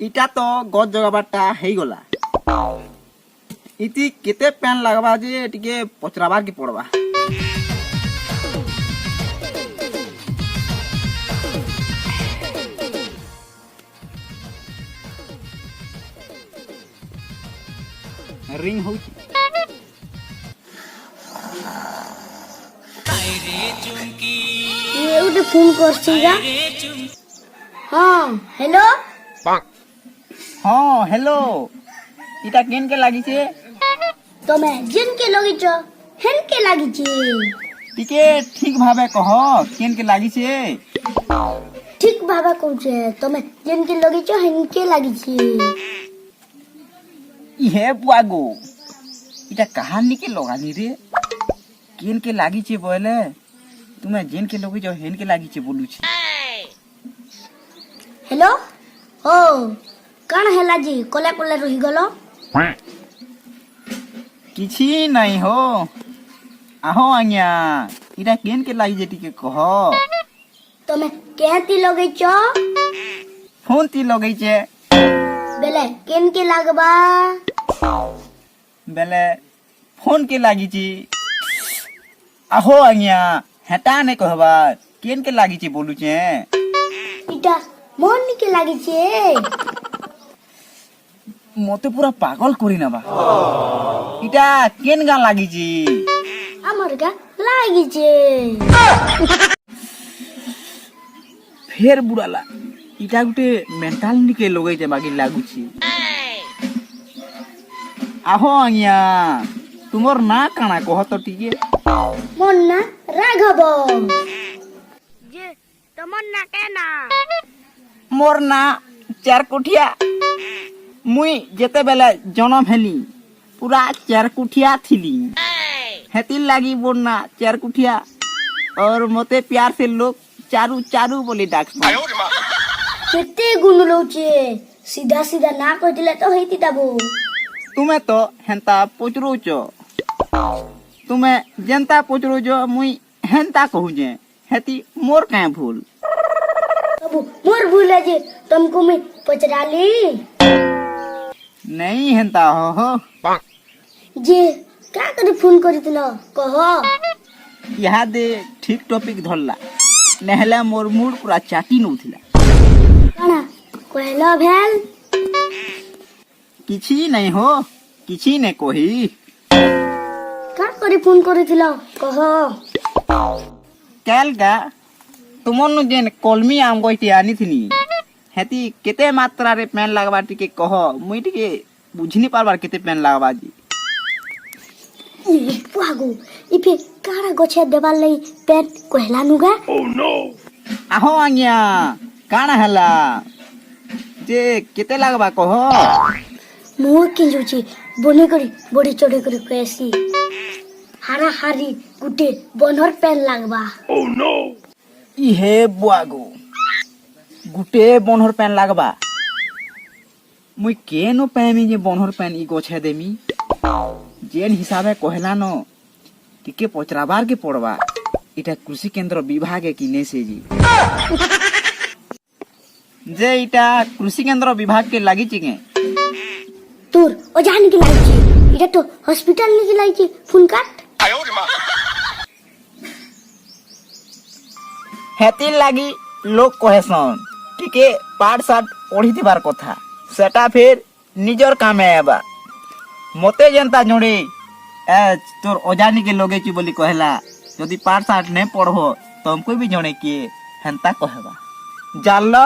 इटा तो गज जगाबारटा हेई गला इति केते पेन लगबा जे टिके पचराबार के पड़बा। रिंग हो ये उठे फोन करछिगा। हाँ हेलो हाँ हेलो इटा केन के लागी छे तमे जिन के लगिछ हेन के लागिछ टिके ठीक भाबे कह केन के लागी छे। ठीक भाबा कहछे तमे जिन के लगिछ हेन के लागिछ इहे बुआगो इटा कहानी के लगानी रे केन के लागी छे बोले तुम्हें जेन के लगिछ हेन के लागी छे बोलू छे। हेलो ओ कण हैला जी कोले कोले रही गलो किछि नहीं हो आहो आज्ञा इटा केन के लागी जे टिके कह तमे केहती लगिछ फोन ती लगई छे बेले केन के लागबा बेले फोन के लागी छी आहो आज्ञा हेटा ने कहबा केन के लागी छी बोलू छे इटा मन के लागिछ मते पूरा पागल करी ना बा इटा केन गा लागी छी हमर का लागिछ फेर बुड़ाला इटा गुटे मेंटल निके लगई जे बागी लागू छी। आहो आज्ञा तुमर ना काना कह तो टिके मन ना राघव जे तमन ना केना मोर ना चार कोठिया मुई जेते बेले जन्म हेली पूरा चार कुठिया थिली हेती लागी बोल ना चार कुठिया और मते प्यार से लोग चारू चारू बोली डाकस केते गुण लौचे सीधा सीधा ना कह दिले तो हेती दाबो तुम्हें तो हेंता पोचरोच तुम्हें जनता पोचरोज मुई हेंता कहू जे हेती मोर काहे भूल अब मोर भूल है जे तुमको मैं पचरा ली नहीं हेंता हो जे का करे फोन करितलो कह यहाँ दे ठीक टॉपिक धरला नहला मोर मूड पूरा चाटी नउथिला काना कहलो भेल किछि नहीं हो किछि ने कही का करे फोन करितलो कह कैल का तुमनु जेन कलमी आम गइती आनी थिनी हेती केते मात्रा रे पेन लागबा टिके कह मुई टिके बुझनी पारबार केते पेन लागबा जी ई पुआगो इफे काड़ा गछे देबार लई पेन कहला नुगा आहो आज्ञा काना हला जे केते लागबा कह मुह के जोची बने करी बड़ी चढ़े करी कैसी हारा हारी गुटे बनर पेन लागबा इहे बुआगो गुटे बनहर पेन लागबा मुई केनो पैमी जे बनहर पेन ई गछे देमी जेन हिसाबे कहला न टिके पचराबार के पड़बा इटा कृषि केंद्र विभाग की ने से जी जे इटा कृषि केंद्र विभाग के लागी चिके तोर ओजान के लागी इटा तो हॉस्पिटल ने के लागी फोन काट हेती लागी लोग कहेसन टिके पाठ साठ पढ़ी थिबार कथा सेटा फिर निजर कामे आबा मते जनता जोड़ी तोर ओजानी के लोगे ची बोली कहला यदि पाठ साठ नहीं पढ़ो तो हमको भी जणे किए हेंता कहबा जानलो